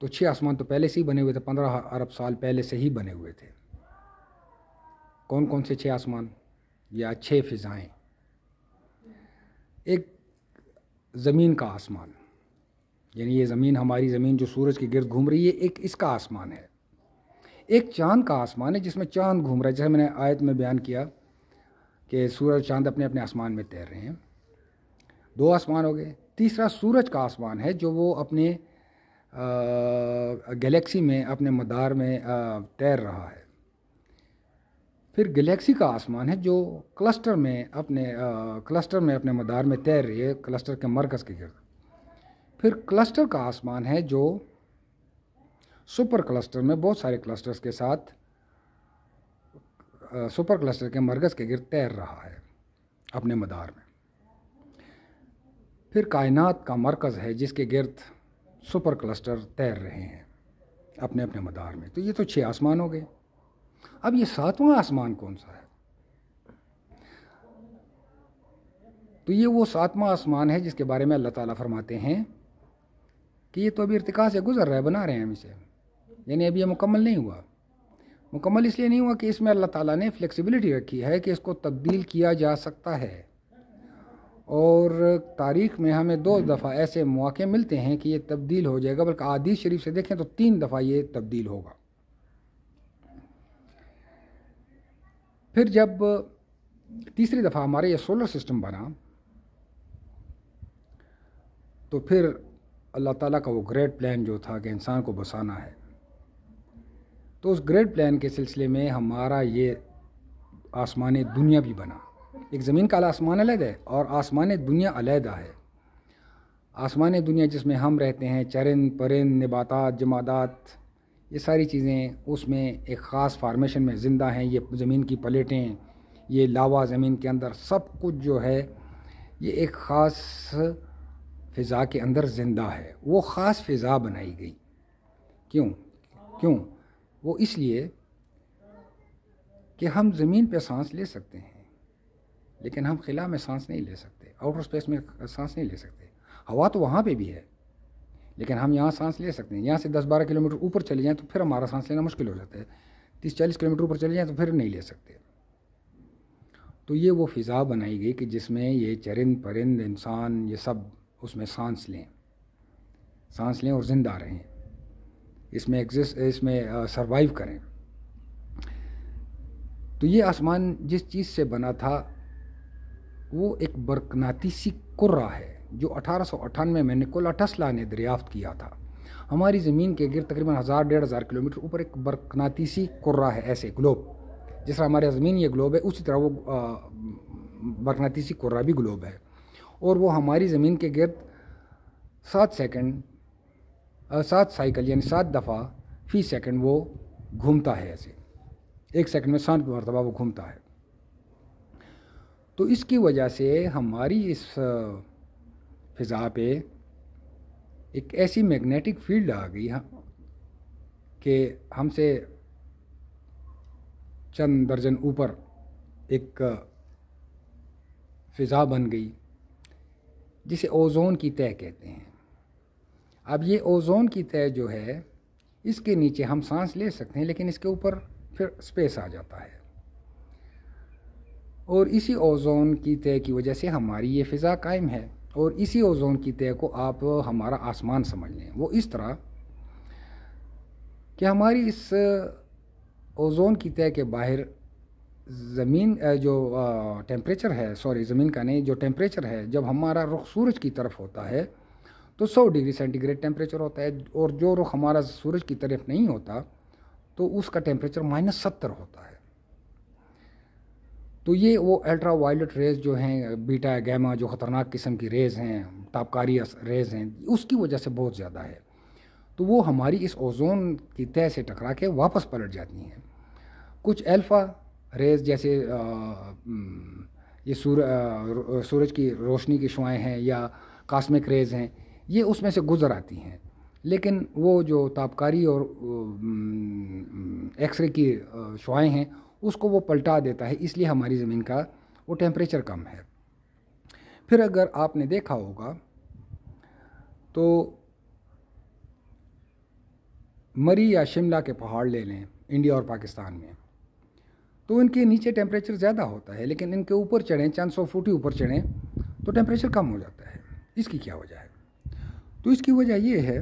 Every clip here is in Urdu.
تو 6 آسمان تو پہلے سے ہی بنے ہوئے تھے، 15 ارب سال پہلے سے ہی بنے ہوئے تھے۔ کون کون سے 6 آسمان یا 6 فضائیں؟ ایک زمین کا آسمان، یعنی یہ زمین، ہماری زمین جو سورج کے گرد گھوم رہی ہے، ایک اس کا آسمان ہے۔ ایک چاند کا آسمان ہے جس میں چاند گھوم رہا ہے، جیسے میں نے آیت میں بیان کیا کہ سورج چاند اپنے اپنے آسمان میں تیر رہے ہیں۔ 2 آسمان ہو گئے۔ تیسرا سورج کا آسمان ہے جو وہ اپنے گلیکسی میں اپنے مدار میں تیر رہا ہے۔ پھر گلیکسی کا آسمان ہے جو کلسٹر میں اپنے مدار میں تیر رہی ہے، کلسٹر کے مرکز کے گرد۔ پھر کلسٹر کا آسمان ہے جو سپر کلسٹر میں بہت سارے کلسٹرز کے ساتھ سپر کلسٹر کے مرکز کے گرد تیر رہا ہے اپنے مدار میں۔ پھر کائنات کا مرکز ہے جس کے گرد سپر کلسٹر تیر رہے ہیں اپنے اپنے مدار میں۔ تو یہ تو 6 آسمان ہو گئے۔ اب یہ 7واں آسمان کون سا ہے؟ تو یہ وہ 7واں آسمان ہے جس کے بارے میں اللہ تعالیٰ فرماتے ہیں کہ یہ تو ابھی ارتقاء سے گزر رہا ہے، بنا رہے ہیں ہم اسے، یعنی ابھی یہ مکمل نہیں ہوا۔ مکمل اس لیے نہیں ہوا کہ اس میں اللہ تعالیٰ نے فلیکسیبلٹی رکھی ہے کہ اس کو تبدیل کیا جا سکتا ہے، اور تاریخ میں ہمیں 2 دفعہ ایسے مواقع ملتے ہیں کہ یہ تبدیل ہو جائے گا، بلکہ احادیث شریف سے دیکھیں تو 3 دفعہ یہ تبدیل ہوگا۔ پھر جب تیسری دفعہ ہمارا یہ سولر سسٹم بنا تو پھر اللہ تعالیٰ کا وہ گریٹ پلان جو تھا کہ انسان کو بسانا ہے، تو اس گریٹ پلان کے سلسلے میں ہمارا یہ آسمان دنیا بھی بنا۔ ایک زمین کا آسمان علیحدہ ہے اور آسمان دنیا علیحدہ ہے۔ آسمان دنیا جس میں ہم رہتے ہیں، چرند پرند، نباتات، جمادات، یہ ساری چیزیں اس میں ایک خاص فارمیشن میں زندہ ہیں۔ یہ زمین کی پلیٹیں، یہ لاوا زمین کے اندر، سب کچھ جو ہے یہ ایک خاص فضا کے اندر زندہ ہے۔ وہ خاص فضا بنائی گئی۔ کیوں؟ وہ اس لیے کہ ہم زمین پہ سانس لے سکتے ہیں لیکن ہم خلا میں سانس نہیں لے سکتے، آؤٹر اسپیس میں سانس نہیں لے سکتے۔ ہوا تو وہاں پہ بھی ہے لیکن ہم یہاں سانس لے سکتے ہیں۔ یہاں سے 10-12 کلومیٹر اوپر چلے جائیں تو پھر ہمارا سانس لینا مشکل ہو جاتا ہے، 30-40 کلومیٹر اوپر چلے جائیں تو پھر نہیں لے سکتے۔ تو یہ وہ فضا بنائی گئی کہ جس میں یہ چرند پرند، انسان، یہ سب اس میں سانس لیں اور زندہ رہیں، اس میں سروائیو کریں۔ تو یہ آسمان جس چیز سے بنا تھا وہ ایک برقناطیسی کرہ ہے جو 1898 میں نکولا ٹسلا نے دریافت کیا تھا۔ ہماری زمین کے گرد تقریباً 1000-1500 کلومیٹر اوپر ایک برقناطیسی کرہ ہے، ایسے گلوب، جس طرح ہمارے زمین یہ گلوب ہے اسی طرح وہ برقناطیسی کرہ بھی گلوب ہے، اور وہ ہماری زمین کے گرد 7 سائیکل یعنی 7 دفعہ فی سیکنڈ وہ گھومتا ہے۔ ایسے 1 سیکنڈ میں 7 مرتبہ وہ گھومتا ہے۔ تو اس کی وجہ سے ہماری اس فضا پہ ایک ایسی میگنیٹک فیلڈ آ گئی کہ ہم سے چند درجن اوپر ایک فضا بن گئی جسے اوزون کی تہہ کہتے ہیں۔ اب یہ اوزون کی تہہ جو ہے اس کے نیچے ہم سانس لے سکتے ہیں لیکن اس کے اوپر پھر اسپیس آ جاتا ہے، اور اسی اوزون کی تہہ کی وجہ سے ہماری یہ فضا قائم ہے، اور اسی اوزون کی تہہ کو آپ ہمارا آسمان سمجھ لیں۔ وہ اس طرح کہ ہماری اس اوزون کی تہہ کے باہر زمین جو ٹیمپریچر ہے، زمین کا نہیں، جو ٹیمپریچر ہے جب ہمارا رخ سورج کی طرف ہوتا ہے تو 100 ڈگری سینٹی گریڈ ٹیمپریچر ہوتا ہے، اور جو رخ ہمارا سورج کی طرف نہیں ہوتا تو اس کا ٹیمپریچر -70 ہوتا ہے۔ تو یہ وہ الٹرا وائلٹ ریز جو ہیں، بیٹا گیما، جو خطرناک قسم کی ریز ہیں، تابکاری ریز ہیں، اس کی وجہ سے بہت زیادہ ہے۔ تو وہ ہماری اس اوزون کی تہہ سے ٹکرا کے واپس پلٹ جاتی ہیں۔ کچھ الفا ریز جیسے یہ سورج کی روشنی کی شعاعیں ہیں یا کاسمک ریز ہیں، یہ اس میں سے گزر آتی ہیں، لیکن وہ جو تابکاری اور ایکس رے کی شعاعیں ہیں اس کو وہ پلٹا دیتا ہے، اس لیے ہماری زمین کا وہ ٹیمپریچر کم ہے۔ پھر اگر آپ نے دیکھا ہوگا تو مری یا شملہ کے پہاڑ لے لیں انڈیا اور پاکستان میں، تو ان کے نیچے ٹیمپریچر زیادہ ہوتا ہے، لیکن ان کے اوپر چڑھیں، چند سو فٹ اوپر چڑھیں تو ٹیمپریچر کم ہو جاتا ہے۔ اس کی کیا وجہ ہے؟ تو اس کی وجہ یہ ہے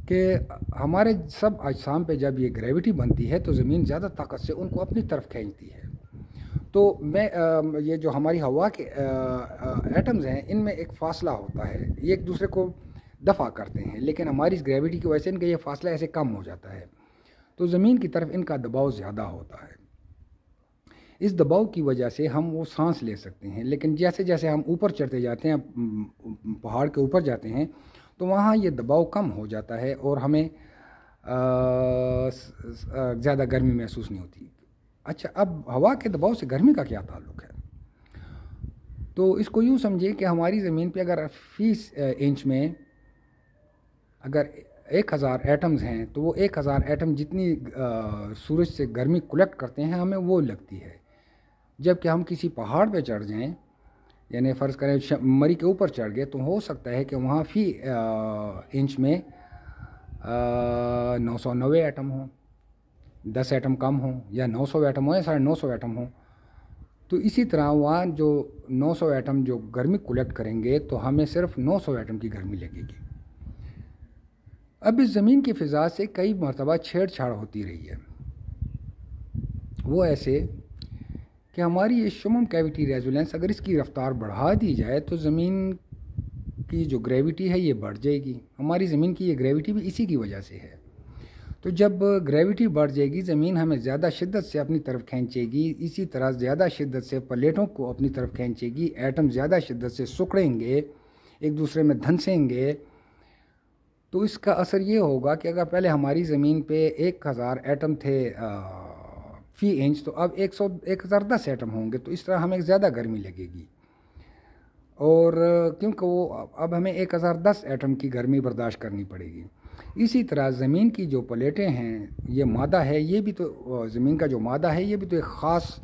کہ ہمارے سب اجسام پہ جب یہ گریوٹی بنتی ہے تو زمین زیادہ طاقت سے ان کو اپنی طرف کھینچتی ہے۔ تو یہ جو ہماری ہوا کے ایٹمز ہیں، ان میں ایک فاصلہ ہوتا ہے، یہ ایک دوسرے کو دفع کرتے ہیں، لیکن ہماری اس گریوٹی کی وجہ سے ان کا یہ فاصلہ ایسے کم ہو جاتا ہے، تو زمین کی طرف ان کا دباؤ زیادہ ہوتا ہے۔ اس دباؤ کی وجہ سے ہم وہ سانس لے سکتے ہیں، لیکن جیسے جیسے ہم اوپر چڑھتے جاتے ہیں، پہاڑ کے اوپر جاتے ہیں، تو وہاں یہ دباؤ کم ہو جاتا ہے اور ہمیں زیادہ گرمی محسوس نہیں ہوتی۔ اچھا، اب ہوا کے دباؤ سے گرمی کا کیا تعلق ہے؟ تو اس کو یوں سمجھے کہ ہماری زمین پہ اگر فی انچ میں اگر 1000 ایٹمز ہیں، تو وہ 1000 ایٹم جتنی سورج سے گرمی کلیکٹ کرتے ہیں ہمیں وہ لگتی ہے۔ جب کہ ہم کسی پہاڑ پہ چڑھ جائیں، یعنی فرض کریں مری کے اوپر چڑھ گئے، تو ہو سکتا ہے کہ وہاں فی انچ میں 990 ایٹم ہوں، 10 ایٹم کم ہوں، یا 900 ایٹم ہوں، یا 950 ایٹم ہوں۔ تو اسی طرح وہاں جو 900 ایٹم جو گرمی کلیکٹ کریں گے تو ہمیں صرف 900 ایٹم کی گرمی لگے گی۔ اب اس زمین کی فضا سے کئی مرتبہ چھیڑ چھاڑ ہوتی رہی ہے، وہ ایسے کہ ہماری یہ شمم کیویٹی ریزولنس اگر اس کی رفتار بڑھا دی جائے تو زمین کی جو گریوٹی ہے یہ بڑھ جائے گی۔ ہماری زمین کی یہ گریوٹی بھی اسی کی وجہ سے ہے۔ تو جب گریوٹی بڑھ جائے گی، زمین ہمیں زیادہ شدت سے اپنی طرف کھینچے گی، اسی طرح زیادہ شدت سے پلیٹوں کو اپنی طرف کھینچے گی، ایٹم زیادہ شدت سے سکڑیں گے، ایک دوسرے میں دھنسیں گے۔ تو اس کا اثر یہ ہوگا کہ اگر پہلے ہماری زمین پہ 1000 ایٹم تھے فی انچ، تو اب 1010 ایٹم ہوں گے، تو اس طرح ہمیں زیادہ گرمی لگے گی، اور کیونکہ وہ اب ہمیں 1010 ایٹم کی گرمی برداشت کرنی پڑے گی۔ اسی طرح زمین کی جو پلیٹیں ہیں، یہ مادہ ہے، یہ بھی تو زمین کا جو مادہ ہے یہ بھی تو ایک خاص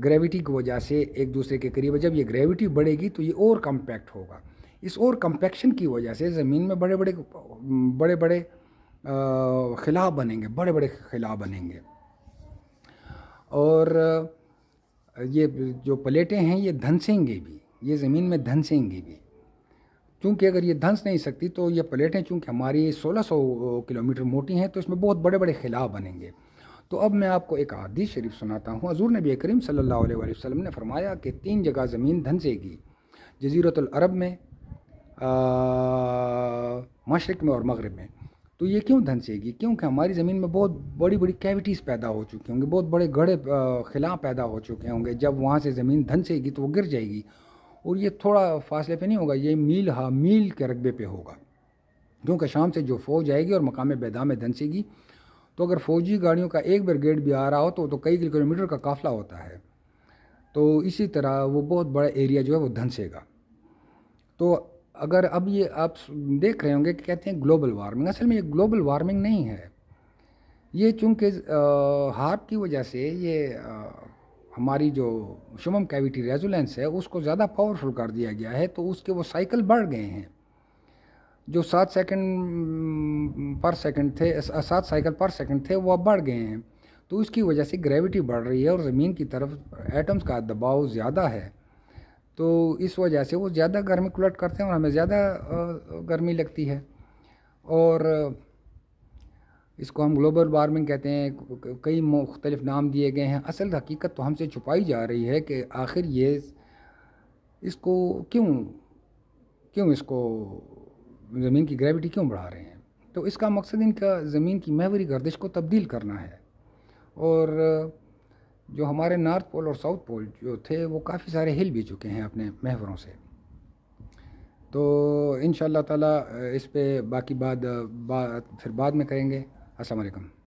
گریوٹی کی وجہ سے ایک دوسرے کے قریب ہے۔ جب یہ گریوٹی بڑھے گی تو یہ اور کمپیکٹ ہوگا۔ اس اور کمپیکشن کی وجہ سے زمین میں بڑے بڑے خلا بنیں گے، بڑے بڑے خلا بنیں گے، اور یہ جو پلیٹیں ہیں یہ دھنسیں گے بھی، یہ زمین میں دھنسیں گے بھی، کیونکہ اگر یہ دھنس نہیں سکتی تو یہ پلیٹیں چونکہ ہماری 1600 کلومیٹر موٹی ہیں، تو اس میں بہت بڑے بڑے خلا بنیں گے۔ تو اب میں آپ کو ایک حدیث شریف سناتا ہوں۔ حضور نبی کریم صلی اللہ علیہ وسلم نے فرمایا کہ 3 جگہ زمین دھنسے گی، جزیرۃ العرب میں، مشرق میں اور مغرب میں۔ تو یہ کیوں دھنسے گی؟ کیونکہ ہماری زمین میں بہت بڑی بڑی کیویٹیز پیدا ہو چکی ہوں گی، بہت بڑے گڑھے خلا پیدا ہو چکے ہوں گے۔ جب وہاں سے زمین دھنسے گی تو وہ گر جائے گی، اور یہ تھوڑا فاصلے پہ نہیں ہوگا، یہ میل کے رقبے پہ ہوگا، کیونکہ شام سے جو فوج آئے گی اور مقام بیدا میں دھنسے گی، تو اگر فوجی گاڑیوں کا ایک بریگیڈ بھی آ رہا ہو تو کئی کلومیٹر کا قافلہ ہوتا ہے، تو اسی طرح وہ بہت بڑا ایریا جو ہے وہ دھنسے گا۔ تو اگر اب یہ آپ دیکھ رہے ہوں گے کہ کہتے ہیں گلوبل وارمنگ، اصل میں یہ گلوبل وارمنگ نہیں ہے، یہ چونکہ ہارپ کی وجہ سے یہ ہماری جو شمم کیویٹی ریزولنس ہے اس کو زیادہ پاورفل کر دیا گیا ہے، تو اس کے وہ سائیکل بڑھ گئے ہیں، جو 7 سیکنڈ پر سیکنڈ تھے، 7 سائیکل پر سیکنڈ تھے، وہ اب بڑھ گئے ہیں۔ تو اس کی وجہ سے گریوٹی بڑھ رہی ہے اور زمین کی طرف ایٹمز کا دباؤ زیادہ ہے، تو اس وجہ سے وہ زیادہ گرمی کلیکٹ کرتے ہیں اور ہمیں زیادہ گرمی لگتی ہے، اور اس کو ہم گلوبل وارمنگ کہتے ہیں، کئی مختلف نام دیے گئے ہیں۔ اصل حقیقت تو ہم سے چھپائی جا رہی ہے کہ آخر یہ اس کو کیوں اس کو زمین کی گریوٹی کیوں بڑھا رہے ہیں؟ تو اس کا مقصد ان کا زمین کی محوری گردش کو تبدیل کرنا ہے، اور جو ہمارے نارتھ پول اور ساؤتھ پول جو تھے وہ کافی سارے ہل بھی چکے ہیں اپنے محوروں سے۔ تو انشاءاللہ تعالی اس پہ باقی بات پھر بعد میں کریں گے۔ السلام علیکم۔